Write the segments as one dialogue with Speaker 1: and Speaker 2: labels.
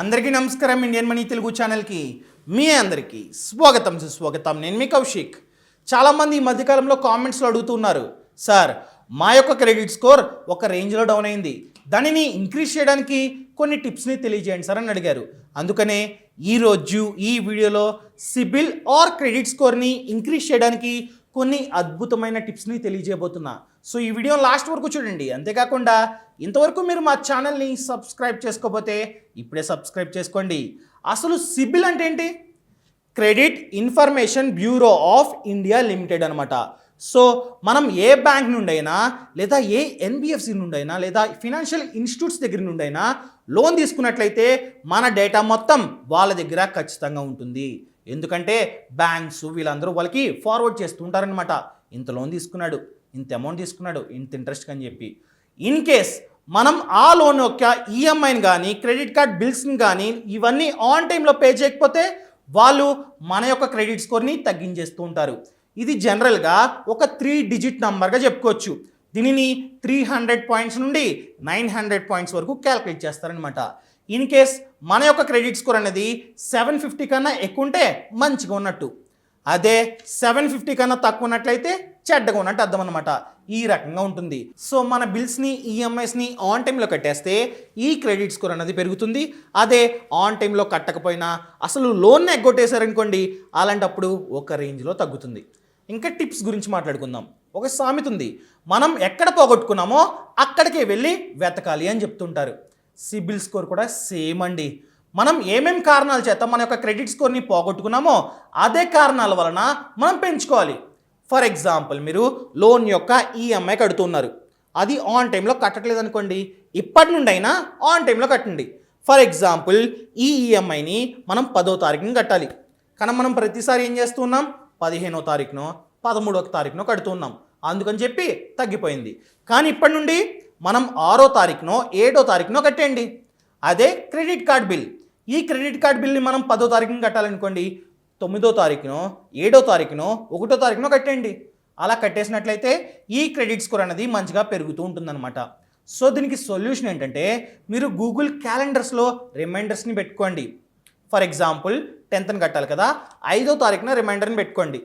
Speaker 1: అందరికీ నమస్కారం. Indian money Telugu ఛానల్కి మీ అందరికీ స్వాగతం సుస్వాగతం. నేను మీ కౌశిక్. చాలామంది ఈ మధ్యకాలంలో కామెంట్స్లో అడుగుతున్నారు, సార్ మా యొక్క క్రెడిట్ స్కోర్ ఒక రేంజ్లో డౌన్ అయింది, దానిని ఇంక్రీజ్ చేయడానికి కొన్ని టిప్స్ని తెలియజేయండి సార్ అని అడిగారు. అందుకనే ఈరోజు ఈ వీడియోలో సిబిల్ ఆర్ క్రెడిట్ స్కోర్ని ఇంక్రీజ్ చేయడానికి కొన్ని అద్భుతమైన టిప్స్ని తెలియజేయబోతున్నా. సో ఈ వీడియో లాస్ట్ వరకు చూడండి. అంతేకాకుండా ఇంతవరకు మీరు మా ఛానల్ని సబ్స్క్రైబ్ చేసుకోకపోతే ఇప్పుడే సబ్స్క్రైబ్ చేసుకోండి. అసలు సిబిల్ అంటే ఏంటి? Credit information bureau of India limited అనమాట. సో మనం ఏ బ్యాంక్ నుండి అయినా లేదా ఏ ఎన్బిఎఫ్సి నుండి అయినా లేదా ఫినాన్షియల్ ఇన్స్టిట్యూట్స్ దగ్గర నుండి అయినా లోన్ తీసుకున్నట్లయితే మన డేటా మొత్తం వాళ్ళ దగ్గర ఖచ్చితంగా ఉంటుంది. ఎందుకంటే బ్యాంక్స్ వీళ్ళందరూ వాళ్ళకి ఫార్వర్డ్ చేస్తూ ఉంటారనమాట. ఇంత లోన్ తీసుకున్నాడు, ఇంత అమౌంట్ తీసుకున్నాడు, ఇంత ఇంట్రెస్ట్ అని చెప్పి. ఇన్ కేస్ మనం ఆ లోన్ యొక్క ఈఎంఐని కానీ క్రెడిట్ కార్డ్ బిల్స్ని కానీ ఇవన్నీ ఆన్ టైంలో పే చేయకపోతే వాళ్ళు మన యొక్క క్రెడిట్ స్కోర్ని తగ్గించేస్తూ ఉంటారు. ఇది జనరల్గా ఒక 3 డిజిట్ నంబర్గా చెప్పుకోవచ్చు. దీనిని 300 పాయింట్స్ నుండి 900 పాయింట్స్ వరకు క్యాల్కులేట్ చేస్తారనమాట. ఇన్ కేస్ మన యొక్క క్రెడిట్ స్కోర్ అనేది 750 కన్నా ఎక్కువ ఉంటే మంచిగా ఉన్నట్టు, అదే 750 కన్నా తక్కువ ఉన్నట్లయితే చెడ్డగా ఉన్నట్టు అర్థం అనమాట. ఈ రకంగా ఉంటుంది. సో మన బిల్స్ని ఈఎంఐస్ని ఆన్ టైంలో కట్టేస్తే ఈ క్రెడిట్ స్కోర్ అనేది పెరుగుతుంది. అదే ఆన్ టైంలో కట్టకపోయినా అసలు లోన్ ఎగ్గొట్టేశారనుకోండి, అలాంటప్పుడు ఒక రేంజ్లో తగ్గుతుంది. ఇంకా టిప్స్ గురించి మాట్లాడుకుందాం. ఒక సామెత ఉంది, మనం ఎక్కడ పోగొట్టుకున్నామో అక్కడికే వెళ్ళి వెతకాలి అని చెప్తుంటారు. సిబిల్ స్కోర్ కూడా సేమ్ అండి. మనం ఏమేం కారణాల చేత మన యొక్క క్రెడిట్ స్కోర్ని పోగొట్టుకున్నామో అదే కారణాల వలన మనం పెంచుకోవాలి. ఫర్ ఎగ్జాంపుల్, మీరు లోన్ యొక్క ఈఎంఐ కడుతున్నారు, అది ఆన్ టైంలో కట్టట్లేదు అనుకోండి, ఇప్పటి నుండి అయినా ఆన్ టైంలో కట్టండి. ఫర్ ఎగ్జాంపుల్, ఈ ఈఎంఐని మనం 10వ తారీఖున కట్టాలి, కానీ మనం ప్రతిసారి ఏం చేస్తున్నాం, 15వ తారీఖునో 13వ తారీఖునో కడుతున్నాం. అందుకని చెప్పి తగ్గిపోయింది. కానీ ఇప్పటి నుండి మనం 6వ తారీఖునో 7వ తారీఖునో కట్టేయండి. అదే క్రెడిట్ కార్డ్ బిల్, ఈ క్రెడిట్ కార్డ్ బిల్ని మనం 10వ తారీఖున కట్టాలనుకోండి, 9వ తారీఖునో 7వ తారీఖునో 1వ తారీఖునో కట్టండి. అలా కట్టేసినట్లయితే ఈ క్రెడిట్ స్కోర్ అనేది మంచిగా పెరుగుతూ ఉంటుందన్నమాట. సో దీనికి సొల్యూషన్ ఏంటంటే, మీరు గూగుల్ క్యాలెండర్స్లో రిమైండర్స్ని పెట్టుకోండి. ఫర్ ఎగ్జాంపుల్ 10th కట్టాలి కదా, 5వ తారీఖున రిమైండర్ని పెట్టుకోండి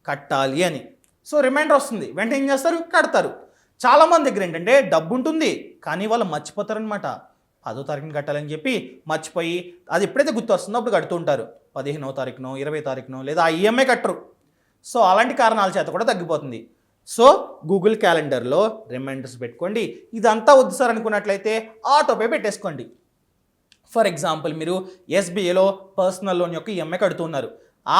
Speaker 1: కట్టాలి అని. సో రిమైండర్ వస్తుంది, వెంటనే ఏం చేస్తారు, కడతారు. చాలామంది దగ్గర ఏంటంటే డబ్బు ఉంటుంది కానీ వాళ్ళు మర్చిపోతారనమాట. 10వ తారీఖున కట్టాలని చెప్పి మర్చిపోయి అది ఎప్పుడైతే గుర్తు వస్తుందో అప్పుడు కడుతూ ఉంటారు. 15వ తారీఖునో 20వ తారీఖునో లేదా ఈఎంఐ కట్టరు. సో అలాంటి కారణాల చేత కూడా తగ్గిపోతుంది. సో గూగుల్ క్యాలెండర్లో రిమైండర్స్ పెట్టుకోండి. ఇదంతా వద్దు సార్ అనుకున్నట్లయితే ఆటోపే పెట్టేసుకోండి. ఫర్ ఎగ్జాంపుల్, మీరు ఎస్బీఐలో పర్సనల్ లోన్ యొక్క ఈఎంఐ కడుతున్నారు,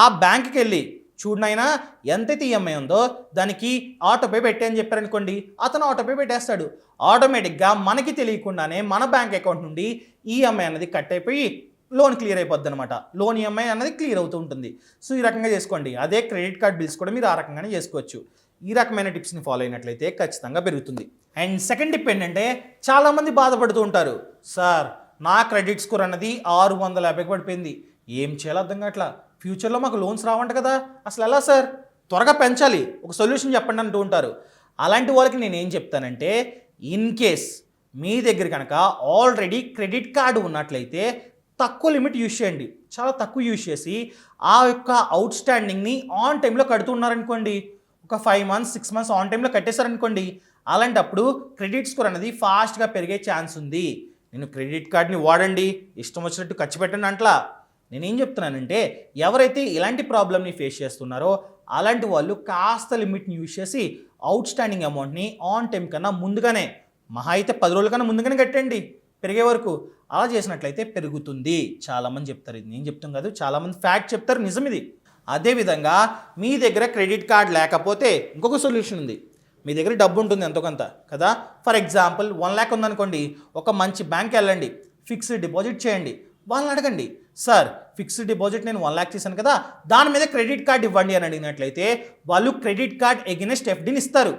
Speaker 1: ఆ బ్యాంక్కి వెళ్ళి చూడనైనా ఎంతైతే ఈఎంఐ ఉందో దానికి ఆటోపే పెట్టే అని చెప్పారనుకోండి, అతను ఆటోపే పెట్టేస్తాడు. ఆటోమేటిక్గా మనకి తెలియకుండానే మన బ్యాంక్ అకౌంట్ నుండి ఈఎంఐ అనేది కట్ అయిపోయి లోన్ క్లియర్ అయిపోద్ది అనమాట. లోన్ ఈఎంఐ అనేది క్లియర్ అవుతూ ఉంటుంది. సో ఈ రకంగా చేసుకోండి. అదే క్రెడిట్ కార్డ్ బిల్స్ కూడా మీరు ఆ రకంగానే చేసుకోవచ్చు. ఈ రకమైన టిప్స్ని ఫాలో అయినట్లయితే ఖచ్చితంగా పెరుగుతుంది. అండ్ సెకండ్ టిప్ ఏంటంటే, చాలామంది బాధపడుతూ ఉంటారు, సార్ నా క్రెడిట్ స్కోర్ అన్నది 650కి పడిపోయింది, ఏం చేయాలో అర్థం కావట్లా, ఫ్యూచర్లో మాకు లోన్స్ రావంట కదా, అసలు ఎలా సార్, త్వరగా పెంచాలి, ఒక సొల్యూషన్ చెప్పండి అంటూ ఉంటారు. అలాంటి వాళ్ళకి నేను ఏం చెప్తానంటే, ఇన్ కేస్ మీ దగ్గర కనుక ఆల్రెడీ క్రెడిట్ కార్డు ఉన్నట్లయితే తక్కువ లిమిట్ యూజ్ చేయండి. చాలా తక్కువ యూజ్ చేసి ఆ యొక్క అవుట్ స్టాండింగ్ని ఆన్ టైంలో కడుతున్నారనుకోండి, ఒక 5 months 6 months ఆన్ టైంలో కట్టేశారనుకోండి, అలాంటప్పుడు క్రెడిట్ స్కోర్ అనేది ఫాస్ట్గా పెరిగే ఛాన్స్ ఉంది. నేను క్రెడిట్ కార్డ్ని వాడండి, ఇష్టం వచ్చినట్టు ఖర్చు పెట్టండి అంట్లా. నేనేం చెప్తున్నానంటే, ఎవరైతే ఇలాంటి ప్రాబ్లమ్ని ఫేస్ చేస్తున్నారో అలాంటి వాళ్ళు కాస్త లిమిట్ని యూజ్ చేసి అవుట్ స్టాండింగ్ అమౌంట్ని ఆన్ టైం కన్నా ముందుగానే, మహా అయితే 10 రోజుల కన్నా ముందుగానే కట్టండి పెరిగే వరకు. అలా చేసినట్లయితే పెరుగుతుంది. చాలామంది చెప్తారు, ఇది నేను చెప్తాం కాదు, చాలామంది ఫ్యాక్ట్ చెప్తారు, నిజం ఇది. అదేవిధంగా మీ దగ్గర క్రెడిట్ కార్డ్ లేకపోతే ఇంకొక సొల్యూషన్ ఉంది. మీ దగ్గర డబ్బు ఉంటుంది ఎంతో కొంత కదా. ఫర్ ఎగ్జాంపుల్ 1 lakh ఉందనుకోండి, ఒక మంచి బ్యాంక్ వెళ్ళండి, ఫిక్స్డ్ డిపాజిట్ చేయండి. వాళ్ళని అడగండి, సార్ ఫిక్స్డ్ డిపాజిట్ నేను 1 lakh చేశాను కదా, దాని మీద క్రెడిట్ కార్డ్ ఇవ్వండి అని అడిగినట్లయితే వాళ్ళు క్రెడిట్ కార్డ్ ఎగెనెస్ట్ ఎఫ్డీని ఇస్తారు.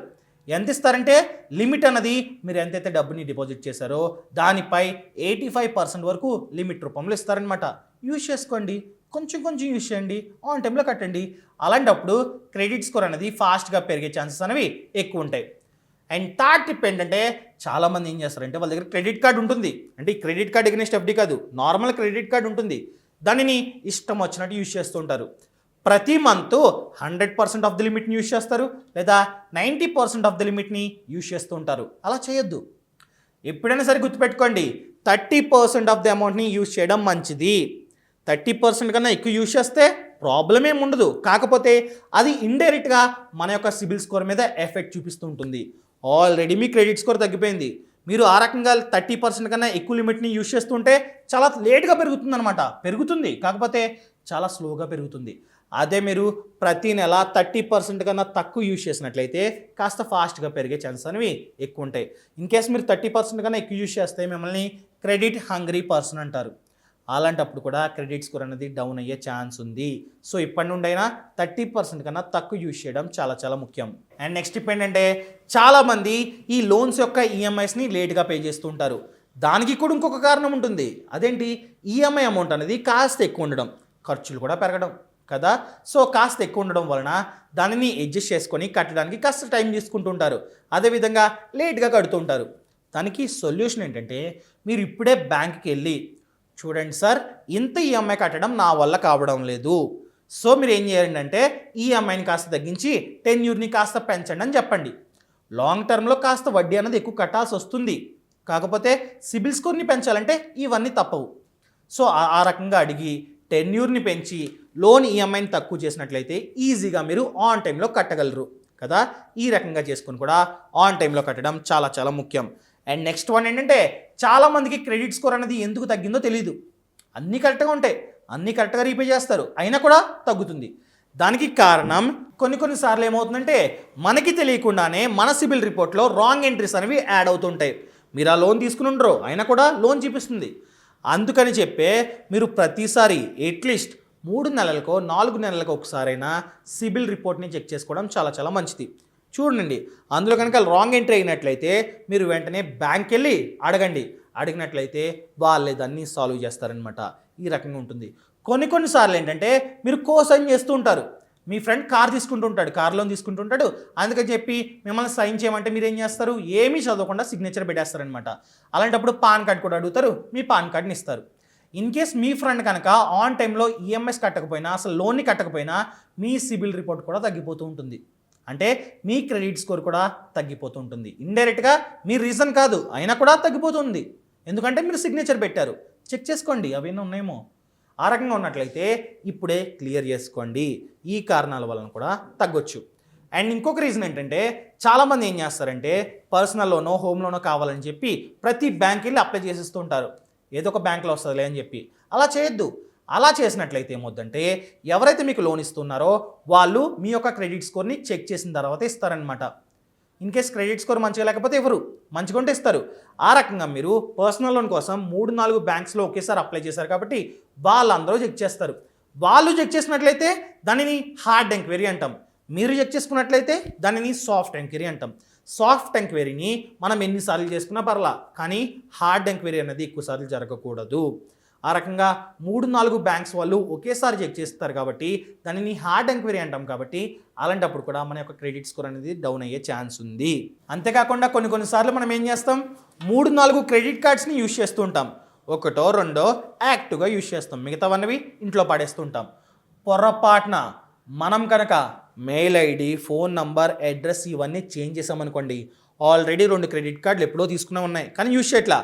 Speaker 1: ఎంత ఇస్తారంటే, లిమిట్ అన్నది మీరు ఎంతైతే డబ్బుని డిపాజిట్ చేశారో దానిపై 85% వరకు లిమిట్ రూపంలో ఇస్తారనమాట. యూజ్ చేసుకోండి, కొంచెం కొంచెం యూజ్ చేయండి, ఆన్ టైంలో కట్టండి. అలాంటప్పుడు క్రెడిట్ స్కోర్ అనేది ఫాస్ట్గా పెరిగే ఛాన్సెస్ అనేవి ఎక్కువ ఉంటాయి. అండ్ థర్డ్ టిప్ ఏంటంటే చాలామంది ఏం చేస్తారంటే వాళ్ళ దగ్గర క్రెడిట్ కార్డు ఉంటుంది. అంటే ఈ క్రెడిట్ కార్డ్ ఎగ్నెస్ట్ ఎఫ్డి కాదు, నార్మల్ క్రెడిట్ కార్డు ఉంటుంది. దానిని ఇష్టం వచ్చినట్టు యూజ్ చేస్తూ ఉంటారు. ప్రతి మంత్ 100% ఆఫ్ ది లిమిట్ని యూజ్ చేస్తారు, లేదా 90% ఆఫ్ ది లిమిట్ని యూజ్ చేస్తూ ఉంటారు. అలా చేయొద్దు. ఎప్పుడైనా సరే గుర్తుపెట్టుకోండి, 30% ఆఫ్ ది అమౌంట్ని యూజ్ చేయడం మంచిది. 30% కన్నా ఎక్కువ యూజ్ చేస్తే ప్రాబ్లం ఏమి ఉండదు. కాకపోతే అది ఇండైరెక్ట్గా మన యొక్క సిబిల్ స్కోర్ మీద ఎఫెక్ట్ చూపిస్తూ ఉంటుంది. ఆల్రెడీ మీ క్రెడిట్ స్కోర్ తగ్గిపోయింది, మీరు ఆ రకంగా 30% కన్నా ఎక్కువ లిమిట్ని యూజ్ చేస్తుంటే చాలా లేట్గా పెరుగుతుంది అనమాట. పెరుగుతుంది, కాకపోతే చాలా స్లోగా పెరుగుతుంది. అదే మీరు ప్రతి నెల 30% కన్నా తక్కువ యూజ్ చేసినట్లయితే కాస్త ఫాస్ట్గా పెరిగే ఛాన్సెస్ అనేవి ఎక్కువ ఉంటాయి. ఇన్ కేస్ మీరు 30% కన్నా ఎక్కువ యూజ్ చేస్తే మిమ్మల్ని క్రెడిట్ హంగ్రీ పర్సన్ అంటారు. అలాంటప్పుడు కూడా క్రెడిట్ స్కోర్ అనేది డౌన్ అయ్యే ఛాన్స్ ఉంది. సో ఇప్పటి నుండి అయినా 30% కన్నా తక్కువ యూజ్ చేయడం చాలా చాలా ముఖ్యం. అండ్ నెక్స్ట్ టిప్ ఏంటంటే చాలామంది ఈ లోన్స్ యొక్క ఈఎంఐస్ని లేట్గా పే చేస్తూ ఉంటారు. దానికి కూడా ఇంకొక కారణం ఉంటుంది. అదేంటి, ఈఎంఐ అమౌంట్ అనేది కాస్త ఎక్కువ ఉండడం, ఖర్చులు కూడా పెరగడం కదా. సో కాస్త ఎక్కువ ఉండడం వలన దానిని అడ్జస్ట్ చేసుకొని కట్టడానికి కాస్త టైం తీసుకుంటూ ఉంటారు. అదేవిధంగా లేట్గా కడుతూ ఉంటారు. దానికి సొల్యూషన్ ఏంటంటే మీరు ఇప్పుడే బ్యాంక్కి వెళ్ళి చూడండి సార్, ఇంత ఈఎంఐ కట్టడం నా వల్ల కావడం లేదు. సో మీరు ఏం చేయండి అంటే ఈఎంఐని కాస్త తగ్గించి టెన్యూర్ని కాస్త పెంచండి అని చెప్పండి. లాంగ్ టర్మ్లో కాస్త వడ్డీ అనేది ఎక్కువ కట్టాల్సి వస్తుంది. కాకపోతే సిబిల్ స్కోర్ని పెంచాలంటే ఇవన్నీ తప్పవు. సో ఆ రకంగా అడిగి టెన్యూర్ని పెంచి లోన్ ఈఎంఐని తక్కువ చేసినట్లయితే ఈజీగా మీరు ఆన్ టైంలో కట్టగలరు కదా. ఈ రకంగా చేసుకొని కూడా ఆన్ టైంలో కట్టడం చాలా చాలా ముఖ్యం. అండ్ నెక్స్ట్ వన్ ఏంటంటే చాలామందికి క్రెడిట్ స్కోర్ అనేది ఎందుకు తగ్గిందో తెలియదు. అన్నీ కరెక్ట్గా ఉంటాయి, అన్నీ కరెక్ట్గా రీపే చేస్తారు, అయినా కూడా తగ్గుతుంది. దానికి కారణం కొన్నిసార్లు ఏమవుతుందంటే మనకి తెలియకుండానే మన సిబిల్ రిపోర్ట్లో రాంగ్ ఎంట్రీస్ అనేవి యాడ్ అవుతుంటాయి. మీరు ఆ లోన్ తీసుకుని ఉండరు, అయినా కూడా లోన్ చూపిస్తుంది. అందుకని చెప్పే మీరు ప్రతిసారి అట్లీస్ట్ 3 నెలలకో 4 నెలలకు ఒకసారైనా సిబిల్ రిపోర్ట్ని చెక్ చేసుకోవడం చాలా చాలా మంచిది. చూడండి, అందులో కనుక రాంగ్ ఎంట్రీ అయినట్లయితే మీరు వెంటనే బ్యాంక్కి వెళ్ళి అడిగినట్లయితే వాళ్ళే దాన్ని సాల్వ్ చేస్తారనమాట. ఈ రకంగా ఉంటుంది. కొన్నిసార్లు ఏంటంటే మీరు కోసైన్ చేస్తూ ఉంటారు. మీ ఫ్రెండ్ కార్ తీసుకుంటుంటాడు, కార్ లోన్ తీసుకుంటుంటాడు. అందుకని చెప్పి మిమ్మల్ని సైన్ చేయమంటే మీరు ఏం చేస్తారు, ఏమీ చదవకుండా సిగ్నేచర్ పెట్టేస్తారనమాట. అలాంటప్పుడు పాన్ కార్డ్ కూడా అడుగుతారు, మీ పాన్ కార్డ్ని ఇస్తారు. ఇన్ కేస్ మీ ఫ్రెండ్ కనుక ఆన్ టైంలో ఈఎంఐస్ కట్టకపోయినా, అసలు లోన్ని కట్టకపోయినా మీ సిబిల్ రిపోర్ట్ కూడా తగ్గిపోతూ ఉంటుంది. అంటే మీ క్రెడిట్ స్కోర్ కూడా తగ్గిపోతూ ఉంటుంది. ఇండైరెక్ట్గా మీ రీజన్ కాదు, అయినా కూడా తగ్గిపోతుంది. ఎందుకంటే మీరు సిగ్నేచర్ పెట్టారు. చెక్ చేసుకోండి అవన్నీ ఉన్నాయేమో. ఆ రకంగా ఉన్నట్లయితే ఇప్పుడే క్లియర్ చేసుకోండి. ఈ కారణాల వలన కూడా తగ్గొచ్చు. అండ్ ఇంకొక రీజన్ ఏంటంటే చాలామంది ఏం చేస్తారంటే పర్సనల్ లోనో హోమ్ లోనో కావాలని చెప్పి ప్రతి బ్యాంక్ వెళ్ళి అప్లై చేసేస్తూ ఉంటారు. ఏదో ఒక బ్యాంక్లో వస్తుందిలే అని చెప్పి. అలా చేయొద్దు. అలా చేసినట్లయితే ఏమొద్దంటే ఎవరైతే మీకు లోన్ ఇస్తున్నారో వాళ్ళు మీ యొక్క క్రెడిట్ స్కోర్ని చెక్ చేసిన తర్వాత ఇస్తారనమాట. ఇన్ కేస్ క్రెడిట్ స్కోర్ మంచిగా లేకపోతే ఎవరు మంచిగా ఉంటే ఇస్తారు. ఆ రకంగా మీరు పర్సనల్ లోన్ కోసం 3-4 బ్యాంక్స్లో ఒకేసారి అప్లై చేశారు కాబట్టి వాళ్ళందరూ చెక్ చేస్తారు. వాళ్ళు చెక్ చేసినట్లయితే దానిని హార్డ్ ఎంక్వైరీ అంటాం. మీరు చెక్ చేసుకున్నట్లయితే దానిని సాఫ్ట్ ఎంక్వైరీ అంటాం. సాఫ్ట్ ఎంక్వైరీని మనం ఎన్నిసార్లు చేసుకున్నా పర్లా, కానీ హార్డ్ ఎంక్వైరీ అనేది ఎక్కువసార్లు జరగకూడదు. ఆ రకంగా 3-4 బ్యాంక్స్ వాళ్ళు ఒకేసారి చెక్ చేస్తారు కాబట్టి దానిని హార్డ్ ఎంక్వైరీ అంటాం. కాబట్టి అలాంటప్పుడు కూడా మన యొక్క క్రెడిట్ స్కోర్ అనేది డౌన్ అయ్యే ఛాన్స్ ఉంది. అంతేకాకుండా కొన్నిసార్లు మనం ఏం చేస్తాం, 3-4 క్రెడిట్ కార్డ్స్ని యూజ్ చేస్తూ ఉంటాం. 1-2 యాక్టివ్గా యూజ్ చేస్తాం, మిగతావన్నవి ఇంట్లో పడేస్తుంటాం. పొరపాటున మనం కనుక mail ID, phone number, address ఇవన్నీ చేంజ్ చేసామనుకోండి, ఆల్రెడీ 2 క్రెడిట్ కార్డులు ఎప్పుడో తీసుకునే ఉన్నాయి కానీ యూజ్ చేయట్లా.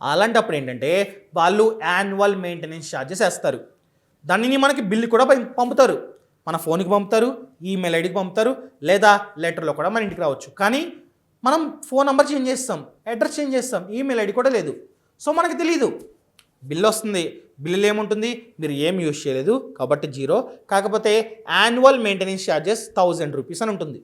Speaker 1: అలాంటప్పుడు ఏంటంటే వాళ్ళు యాన్యువల్ మెయింటెనెన్స్ ఛార్జెస్ వేస్తారు. దానిని మనకి బిల్లు కూడా పంపుతారు, మన ఫోన్కి పంపుతారు, ఈమెయిల్ ఐడికి పంపుతారు, లేదా లెటర్లో కూడా మన ఇంటికి రావచ్చు. కానీ మనం ఫోన్ నెంబర్ చేంజ్ చేస్తాం, అడ్రస్ చేంజ్ చేస్తాం, ఈమెయిల్ ఐడి కూడా లేదు. సో మనకి తెలియదు. బిల్లు వస్తుంది, బిల్లులో ఏముంటుంది, మీరు ఏం యూజ్ చేయలేదు కాబట్టి 0. కాకపోతే యాన్యువల్ మెయింటెనెన్స్ ఛార్జెస్ 1000 రూపీస్ అని ఉంటుంది.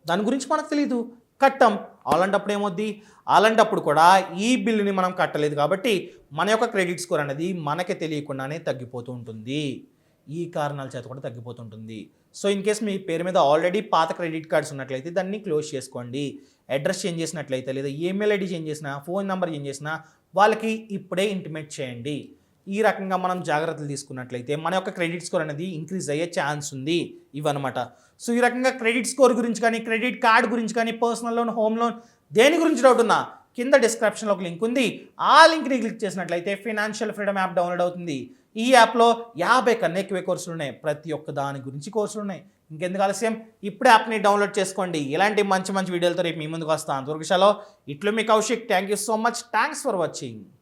Speaker 1: దాని గురించి మనకు తెలియదు, కట్టాం. అలాంటప్పుడు ఏమవుద్ది, అలాంటప్పుడు కూడా ఈ బిల్లుని మనం కట్టలేదు కాబట్టి మన యొక్క క్రెడిట్ స్కోర్ అనేది మనకే తెలియకుండానే తగ్గిపోతూ ఉంటుంది. ఈ కారణాల చేత కూడా తగ్గిపోతుంటుంది. సో ఇన్ కేస్ మీ పేరు మీద ఆల్రెడీ పాత క్రెడిట్ కార్డ్స్ ఉన్నట్లయితే దాన్ని క్లోజ్ చేసుకోండి. అడ్రస్ చేంజ్ చేసినట్లయితే, లేదా ఈమెయిల్ ఐడి చేంజ్ చేసినా, ఫోన్ నెంబర్ చేంజ్ చేసినా వాళ్ళకి ఇప్పుడే ఇంటిమేట్ చేయండి. ఈ రకంగా మనం జాగ్రత్తలు తీసుకున్నట్లయితే మన యొక్క క్రెడిట్ స్కోర్ అనేది ఇంక్రీజ్ అయ్యే ఛాన్స్ ఉంది. ఇవన్నమాట. సో ఈ రకంగా క్రెడిట్ స్కోర్ గురించి కానీ, క్రెడిట్ కార్డ్ గురించి కానీ, పర్సనల్ లోన్, హోమ్ లోన్ దేని గురించి డౌట్ ఉన్నా కింద డిస్క్రిప్షన్లో ఒక లింక్ ఉంది. ఆ లింక్ని క్లిక్ చేసినట్లయితే ఫినాన్షియల్ ఫ్రీడమ్ యాప్ డౌన్లోడ్ అవుతుంది. ఈ యాప్లో 50 కన్నా ఎక్కువే కోర్సులు ఉన్నాయి. ప్రతి ఒక్క దాని గురించి కోర్సులు ఉన్నాయి. ఇంకెందుకు ఆలస్యం, ఇప్పుడు యాప్ని డౌన్లోడ్ చేసుకోండి. ఇలాంటి మంచి మంచి వీడియోలతో రేపు మీ ముందుకు వస్తాను. అంతవరకు సెలవు. ఇట్లు మీ Kaushik. Thank you so much. Thanks for watching.